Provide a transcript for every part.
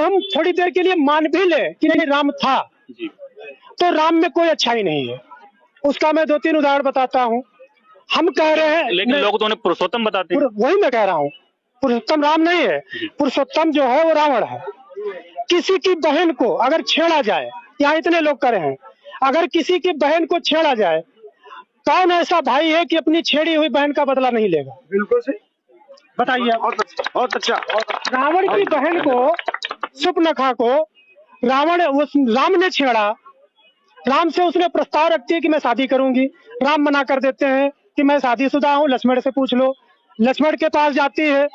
हम थोड़ी देर के लिए मान भी ले कि नहीं राम था जी। तो राम में कोई अच्छाई नहीं है। उसका मैं 2-3 उदाहरण बताता हूँ। हम कह रहे हैं, लेकिन लोग तो उन्हें पुरुषोत्तम बताते हैं। वही मैं कह रहा हूँ, पुरुषोत्तम राम नहीं है, पुरुषोत्तम जो है वो रावण है। किसी की बहन को अगर छेड़ा जाए, यहाँ इतने लोग करे हैं, अगर किसी की बहन को छेड़ा जाए, कौन ऐसा भाई है कि अपनी छेड़ी हुई बहन का बदला नहीं लेगा? बिल्कुल सही, बताइए। बहुत अच्छा। रावण की बहन को, सुपनखा को राम ने छेड़ा। राम से उसने प्रस्ताव रखती है कि मैं शादी करूंगी। राम मना कर देते हैं कि मैं शादीशुदा हूँ, लक्ष्मण से पूछ लो। लक्ष्मण के पास जाती है।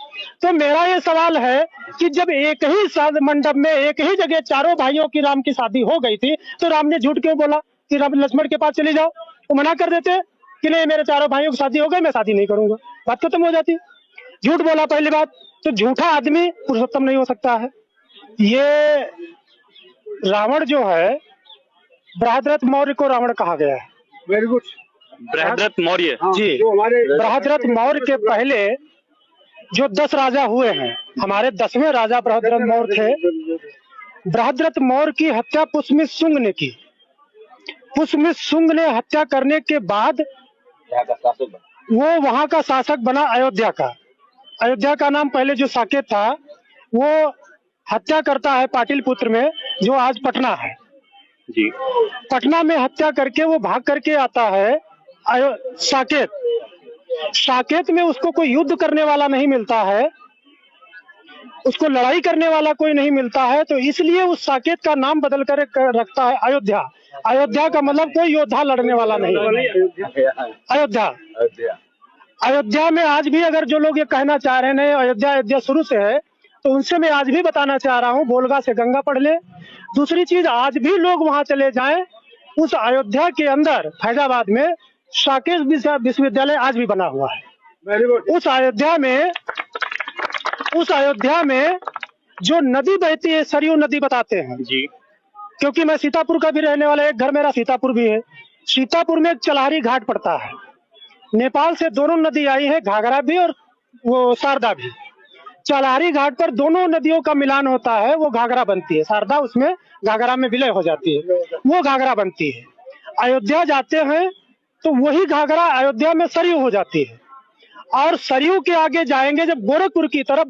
तो मेरा ये सवाल है कि जब एक ही मंडप में एक ही जगह चारों भाइयों की राम की शादी हो गई थी, तो राम ने झूठ क्यों बोला कि राम लक्ष्मण के पास चली जाओ? वो मना कर देते कि नहीं, मेरे चारों भाइयों की शादी हो गई, मैं शादी नहीं करूंगा, बात खत्म हो जाती। झूठ बोला पहली बात। तो झूठा आदमी पुरुषोत्तम नहीं हो सकता है। ये रावण जो है, बृहद्रथ मौर्य को रावण कहा गया है। Very good. बृहद्रथ मौर्य जी, बृहद्रथ मौर्य के पहले जो 10 राजा हुए हैं, हमारे 10वें राजा बृहद्रथ मौर्य थे। बृहद्रथ मौर्य की हत्या पुष्यमित्र शुंग ने की। पुष्यमित्र शुंग ने हत्या करने के बाद वो वहां का शासक बना अयोध्या का। अयोध्या का नाम पहले जो साकेत था, वो हत्या करता है पाटिलपुत्र में, जो आज पटना है। जी। पटना में हत्या करके वो भाग करके आता है साकेत। साकेत में उसको कोई युद्ध करने वाला नहीं मिलता है, उसको लड़ाई करने वाला कोई नहीं मिलता है, तो इसलिए उस साकेत का नाम बदल कर रखता है अयोध्या। अयोध्या का मतलब कोई योद्धा लड़ने वाला नहीं। अयोध्या। अयोध्या में आज भी अगर जो लोग ये कहना चाह रहे हैं अयोध्या शुरू से है, तो उनसे मैं आज भी बताना चाह रहा हूँ, बोलगा से गंगा पढ़ ले। दूसरी चीज, आज भी लोग वहां चले जाएं, उस अयोध्या के अंदर फैजाबाद में साकेत विश्वविद्यालय आज भी बना हुआ है। उस अयोध्या में जो नदी बहती है, सरयू नदी बताते हैं जी। क्योंकि मैं सीतापुर का भी रहने वाला, एक घर मेरा सीतापुर भी है। सीतापुर में चलहरी घाट पड़ता है। नेपाल से दोनों नदी आई है, घाघरा भी और वो शारदा भी। चलहरी घाट पर दोनों नदियों का मिलान होता है, वो घाघरा बनती है। शारदा उसमें घाघरा में विलय हो जाती है, वो घाघरा बनती है। अयोध्या जाते हैं तो वही घाघरा अयोध्या में सरयू हो जाती है, और सरयू के आगे जाएंगे जब गोरखपुर की तरफ,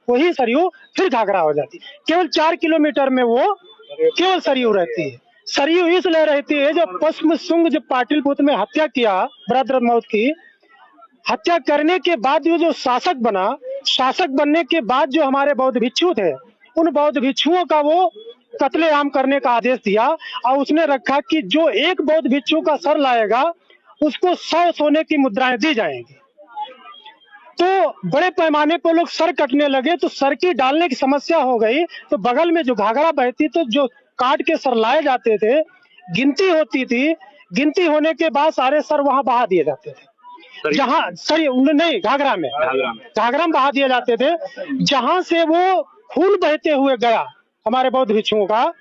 वही सरयू फिर घाघरा हो जाती है। केवल 4 किलोमीटर में वो केवल सरयू रहती है। सरयू इसलिए रहती है, जब पुष्यमित्र शुंग जब पाटिलपुत्र में हत्या किया, बृहद्रथ मौर्य की हत्या करने के बाद जो शासक बना, शासक बनने के बाद जो हमारे बौद्ध भिक्षु थे, उन बौद्ध भिक्षुओं का वो कत्लेआम करने का आदेश दिया, और उसने रखा कि जो एक बौद्ध भिक्षु का सर लाएगा उसको 100 सोने की मुद्राएं दी जाएंगी। तो बड़े पैमाने पर लोग सर कटने लगे, तो सर की डालने की समस्या हो गई। तो बगल में जो घाघरा बहती, तो जो काट के सर लाए जाते थे, गिनती होती थी, गिनती होने के बाद सारे सर वहां बहा दिए जाते थे। जहाँ सर नहीं, घाघरा में बहा दिए जाते थे। जहां से वो खून बहते हुए गया हमारे बौद्ध भिक्षुओं का,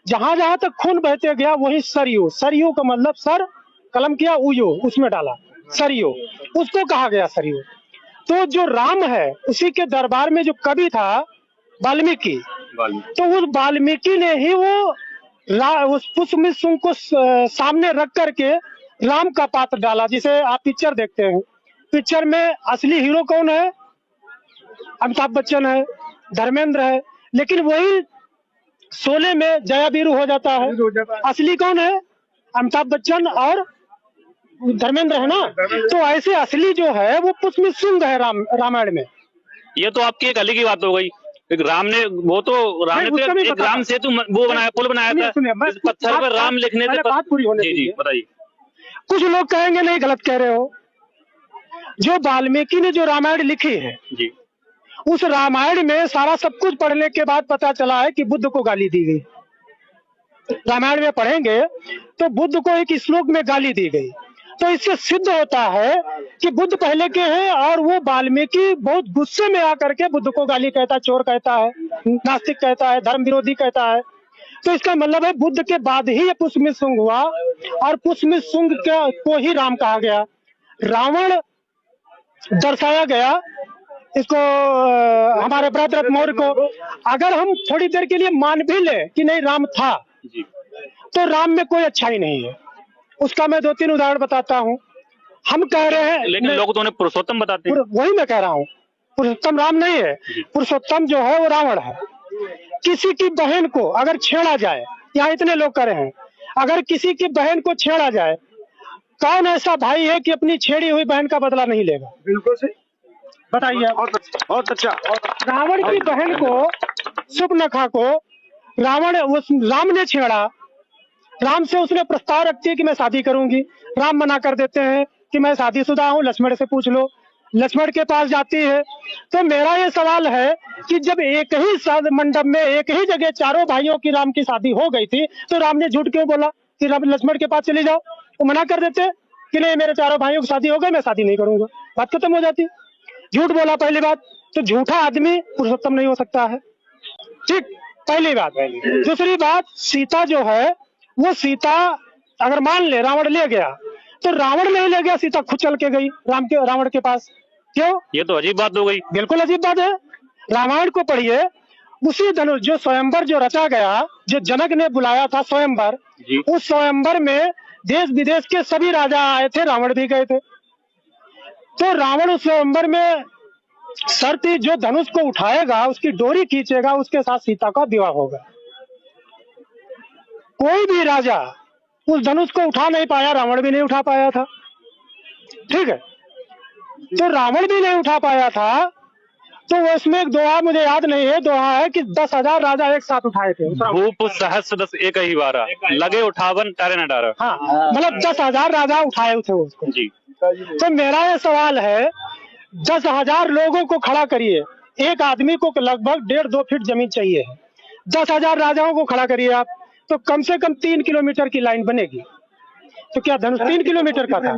जहां जहां तक खून बहते गया वही सरयू। सरयू का मतलब सर कलम किया, उयो उसमें डाला, सरयू, उसको कहा गया सरयू। तो जो राम है, उसी के दरबार में जो कवि था वाल्मीकि, तो उस वाल्मीकि ने ही उस पुष्यमित्र शुंग को सामने रख करके राम का पात्र डाला। जिसे आप पिक्चर देखते हैं, पिक्चर में असली हीरो कौन है? अमिताभ बच्चन है, धर्मेंद्र है, लेकिन वही शोले में जया वीरू हो जाता है। असली कौन है? अमिताभ बच्चन और धर्मेंद्र है ना। तो ऐसे असली जो है वो पुष्यमित्र शुंग है रामायण में। ये तो आपकी एक अलग ही बात हो गई। राम ने एक राम सेतु वो बनाया, पुल बनाया था पत्थर पर राम लिखने से। बात पूरी होने जी बताइए। कुछ लोग कहेंगे नहीं, गलत कह रहे हो। जो वाल्मीकि ने जो रामायण लिखी है जी, उस रामायण में सारा सब कुछ पढ़ने के बाद पता चला है कि बुद्ध को गाली दी गई। रामायण में पढ़ेंगे तो बुद्ध को एक श्लोक में गाली दी गई। तो इससे सिद्ध होता है कि बुद्ध पहले के हैं, और वो वाल्मीकि बहुत गुस्से में आकर के बुद्ध को गाली कहता है, चोर कहता है, नास्तिक कहता है, धर्म विरोधी कहता है। तो इसका मतलब है बुद्ध के बाद ही ये पुष्यमित्र शुंग हुआ, और पुष्यमित्र शुंग को ही राम कहा गया। रावण दर्शाया गया इसको हमारे भरतरथ मौर्य को अगर हम थोड़ी देर के लिए मान भी ले कि नहीं राम था, तो राम में कोई अच्छाई नहीं है। उसका मैं 2-3 उदाहरण बताता हूँ। हम कह रहे हैं, लेकिन लोग तो उन्हें पुरुषोत्तम बताते हैं। वही मैं कह रहा हूँ, पुरुषोत्तम राम नहीं है, पुरुषोत्तम जो है वो रावण है। किसी की बहन को अगर छेड़ा जाए, यहाँ इतने लोग कह रहे हैं, अगर किसी की बहन को छेड़ा जाए, कौन ऐसा भाई है कि अपनी छेड़ी हुई बहन का बदला नहीं लेगा? बिल्कुल सही, बताइए। बहुत अच्छा। रावण की बहन को, सुपनखा को राम ने छेड़ा। राम से उसने प्रस्ताव रखती है कि मैं शादी करूंगी। राम मना कर देते हैं कि मैं शादीशुदा हूँ, लक्ष्मण से पूछ लो। लक्ष्मण के पास जाती है। तो मेरा ये सवाल है कि जब एक ही मंडप में एक ही जगह चारों भाइयों की राम की शादी हो गई थी, तो राम ने झूठ क्यों बोला कि लक्ष्मण के पास चली जाओ? वो मना कर देते कि नहीं, मेरे चारों भाइयों की शादी हो गई, मैं शादी नहीं करूंगा, बात खत्म हो जाती। झूठ बोला पहली बात, तो झूठा आदमी पुरुषोत्तम नहीं हो सकता है। ठीक, पहली बात। दूसरी बात, सीता जो है वो सीता अगर मान ले रावण ले गया, तो रावण नहीं ले गया, सीता खुद चल के गई रावण के पास। क्यों? ये तो अजीब बात हो गई। बिल्कुल अजीब बात है। रामायण को पढ़िए, उसी धनुष जो स्वयंवर जो रचा गया, जो जनक ने बुलाया था स्वयंवर, उस स्वयंवर में देश विदेश के सभी राजा आए थे, रावण भी गए थे। तो रावण उस स्वयंवर में शर्त जो धनुष को उठाएगा, उसकी डोरी खींचेगा, उसके साथ सीता का विवाह होगा। कोई भी राजा उस धनुष को उठा नहीं पाया, रावण भी नहीं उठा पाया था। ठीक है, तो रावण भी नहीं उठा पाया था, तो उसमें एक दोहा मुझे याद नहीं है, दोहा है कि 10,000 राजा एक साथ उठाए थे। भूप सहस्र दस एक ही बारा, लगे उठावन तारे न डारा। हाँ, मतलब 10,000 राजा उठाए थे उसको जी। तो मेरा ये सवाल है, 10,000 लोगों को खड़ा करिए, एक आदमी को लगभग 1.5-2 फीट जमीन चाहिए है। 10,000 राजाओं को खड़ा करिए आप, तो कम से कम 3 किलोमीटर की लाइन बनेगी। तो क्या धनुष 3 किलोमीटर का था?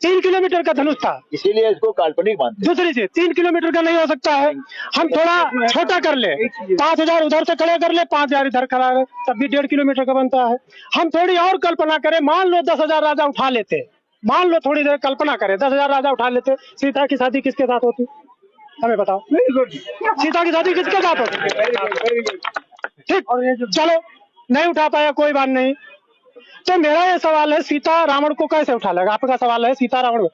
3 किलोमीटर का धनुष था, इसीलिए इसको काल्पनिक मानते हैं। दूसरी चीज, 3 किलोमीटर का नहीं हो सकता है। हम थोड़ा छोटा कर ले, 5,000 उधर से खड़े कर ले, 5,000 इधर खड़ा है, तब भी 1.5 किलोमीटर का बनता है। हम थोड़ी और कल्पना करें, मान लो 10,000 राजा उठा लेते, मान लो थोड़ी देर कल्पना करें, 10,000 राजा उठा लेते, सीता की शादी किसके साथ होती? हमें बताओ, सीता की शादी किसके साथ होती? ठीक, चलो नहीं उठा पाया, कोई बात नहीं। तो मेरा ये सवाल है, सीता रावण को कैसे उठा लेगा? आपका सवाल है सीता रावण को।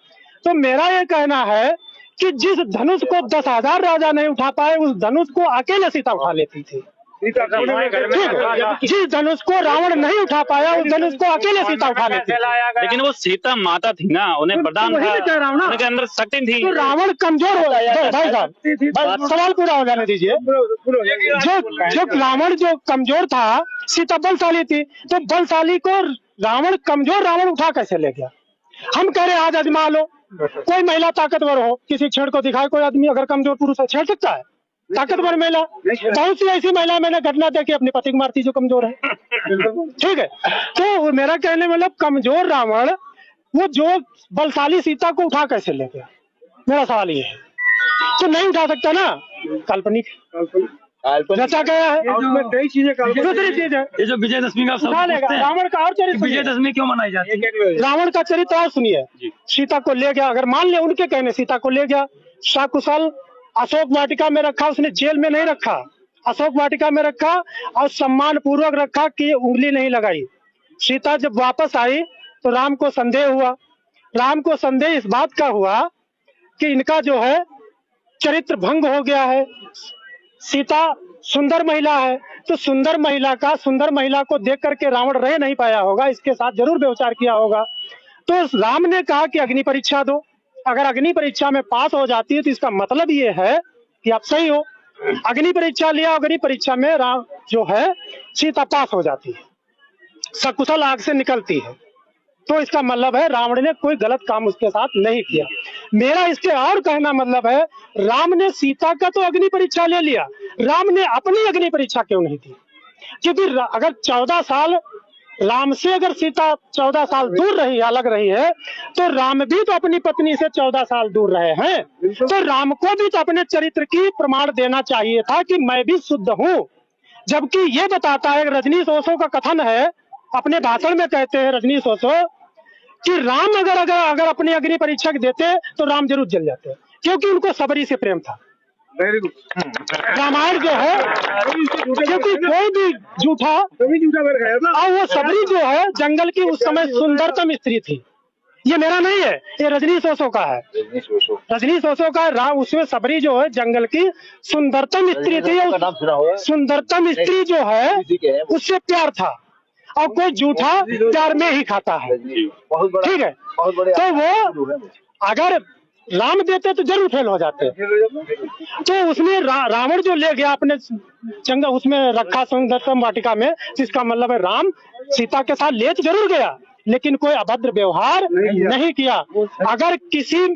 तो मेरा ये कहना है कि जिस धनुष को 10,000 राजा नहीं उठा पाए, उस धनुष को अकेले सीता उठा लेती थी। जिस धनुष को रावण नहीं उठा पाया, उस धनुष को अकेले सीता उठा लेती। लेकिन वो सीता माता थी ना, उन्हें वरदान था, उनके अंदर शक्ति थी। तो रावण कमजोर हो गया। भाई साहब, सवाल पूरा हो जाने दीजिए। जो रावण जो कमजोर था, सीता बलशाली थी, तो बलशाली को रावण कमजोर रावण उठा कैसे ले गया? हम कह रहे आज आजमा लो, कोई महिला ताकतवर हो, किसी छेड़ को दिखाए कोई आदमी, अगर कमजोर पुरुष है छेड़ सकता है? ताकतवर महिला, बहुत सी ऐसी महिला मैंने घटना देखी अपने पति को मारती जो कमजोर है। ठीक है, तो मेरा कहने मतलब कमजोर रावण वो जो बलशाली सीता को उठा कैसे ले गया? मेरा सवाल ये है। तो नहीं उठा सकता ना, काल्पनिक रचा गया है। कई चीजें, दूसरी चीज है, ये जो विजयदशमी का रावण का और चरित्र, विजयदशमी क्यों मनाई जाती है? रावण का चरित्र और सुनिए। सीता को ले गया, अगर मान ले उनके कहने सीता को ले गया, सकुशल अशोक वाटिका में रखा, उसने जेल में नहीं रखा, अशोक वाटिका में रखा और सम्मान पूर्वक रखा कि उंगली नहीं लगाई। सीता जब वापस आई तो राम को संदेह हुआ। राम को संदेह इस बात का हुआ कि इनका जो है चरित्र भंग हो गया है। सीता सुंदर महिला है, तो सुंदर महिला को देख करके रावण रह नहीं पाया होगा, इसके साथ जरूर व्यभिचार किया होगा। तो राम ने कहा कि अग्नि परीक्षा दो, अगर अग्नि परीक्षा में पास हो जाती है तो इसका मतलब ये है कि आप सही हो। अग्नि परीक्षा लिया, अग्नि परीक्षा में राम जो है सीता पास हो जाती है, सकुशल आग से निकलती है, तो इसका मतलब है रावण ने कोई गलत काम उसके साथ नहीं किया। मेरा इसके और कहना मतलब है, राम ने सीता का तो अग्नि परीक्षा ले लिया, राम ने अपनी अग्नि परीक्षा क्यों नहीं दी? क्योंकि अगर 14 साल राम से अगर सीता 14 साल दूर रही, अलग रही है, तो राम भी तो अपनी पत्नी से 14 साल दूर रहे हैं, तो राम को भी तो अपने चरित्र की प्रमाण देना चाहिए था कि मैं भी शुद्ध हूँ। जबकि ये बताता है, रजनीश ओशो का कथन है, अपने भाषण में कहते हैं रजनीश ओशो कि राम अगर अपनी अग्नि परीक्षा देते तो राम जरूर जल जाते। क्योंकि उनको सबरी से प्रेम था। रामायण जो है, क्योंकि कोई भी झूठा, और वो सबरी जो है जंगल की उस समय सुंदरतम स्त्री थी। ये मेरा नहीं है, ये रजनीश ओशो का है। रजनीश ओशो का राम, उसमें सबरी जो है जंगल की सुंदरतम स्त्री थी। सुंदरतम स्त्री जो है उससे प्यार था, और कोई झूठा प्यार में ही खाता है। ठीक है, तो वो अगर राम देते तो जरूर फेल हो जाते। तो उसने रावण जो ले गया अपने जंगल, उसमें रखा सुंदरतम वाटिका में, जिसका मतलब है राम सीता के साथ ले तो जरूर गया, लेकिन कोई अभद्र व्यवहार नहीं किया। अगर किसी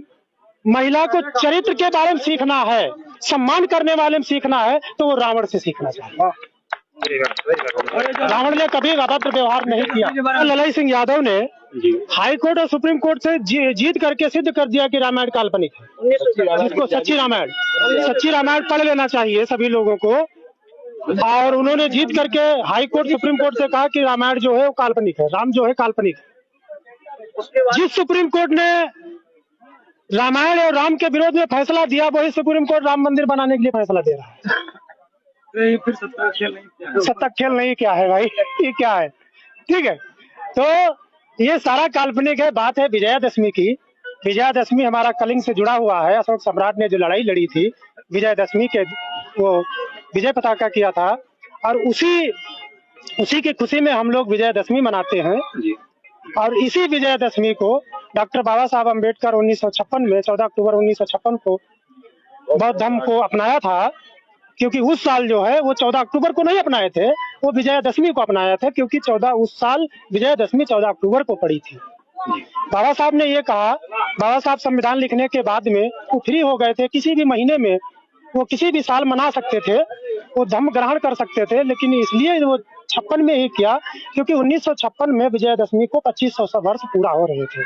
महिला को चरित्र के बारे में सीखना है, सम्मान करने वाले में सीखना है, तो वो रावण से सीखना चाहिए। रावण ने कभी अभद्र व्यवहार नहीं किया। ललाई सिंह यादव ने हाई कोर्ट और सुप्रीम कोर्ट से जीत करके सिद्ध कर दिया कि रामायण काल्पनिक है। जिसको सच्ची रामायण पढ़ लेना चाहिए सभी लोगों को। और उन्होंने जीत करके हाई कोर्ट सुप्रीम कोर्ट से कहा कि रामायण जो है वो काल्पनिक है, राम जो है काल्पनिक है। जिस सुप्रीम कोर्ट ने रामायण और राम के विरोध में फैसला दिया, वही सुप्रीम कोर्ट राम मंदिर बनाने के लिए फैसला दे रहा है। फिर सत्ता खेल नहीं क्या है भाई, ये क्या है? ठीक है, तो ये सारा काल्पनिक है। बात है विजयादशमी की। विजयादशमी हमारा कलिंग से जुड़ा हुआ है। अशोक सम्राट ने जो लड़ाई लड़ी थी विजयादशमी के, वो विजय पताका किया था, और उसी की खुशी में हम लोग विजयादशमी मनाते हैं। और इसी विजयादशमी को डॉक्टर बाबा साहब अम्बेडकर 1956 में 14 अक्टूबर 1956 को बौद्ध धर्म को अपनाया था। क्योंकि उस साल जो है वो 14 अक्टूबर को नहीं अपनाए थे, वो विजयादशमी को अपनाया था, क्योंकि उस साल विजयादशमी 14 अक्टूबर को पड़ी थी। बाबा साहब ने ये कहा, बाबा साहब संविधान लिखने के बाद में वो फ्री हो गए थे, किसी भी महीने में वो किसी भी साल मना सकते थे, वो धर्म ग्रहण कर सकते थे, लेकिन इसलिए वो 56 में ही किया, क्योंकि 1956 में विजयादशमी को 2500 वर्ष पूरा हो रहे थे।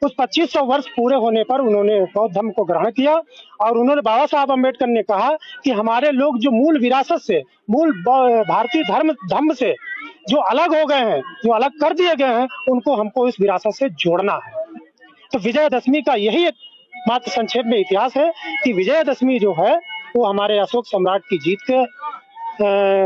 उस 2500 वर्ष पूरे होने पर उन्होंने बौद्ध धर्म को ग्रहण किया, और उन्होंने बाबा साहब अम्बेडकर ने कहा कि हमारे लोग जो मूल विरासत से, मूल भारतीय धर्म से जो अलग हो गए हैं, जो अलग कर दिए गए हैं, उनको हमको इस विरासत से जोड़ना है। तो विजयादशमी का यही एक मात्र संक्षेप में इतिहास है कि विजयादशमी जो है वो हमारे अशोक सम्राट की जीत के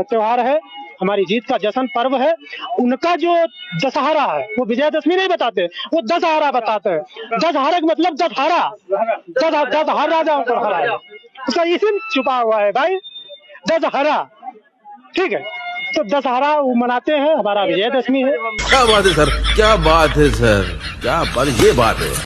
त्योहार है, हमारी जीत का जश्न पर्व है। उनका जो दशहरा है वो विजयादशमी नहीं बताते, वो दशहरा बताते हैं। दशहरा का मतलब दशहरा, 10 राजाओं को हराया, उसका इसी छुपा हुआ है भाई, दशहरा। ठीक है, तो दशहरा वो मनाते हैं, हमारा विजयादशमी है। क्या बात है सर, क्या बात है सर, क्या बात, ये बात है।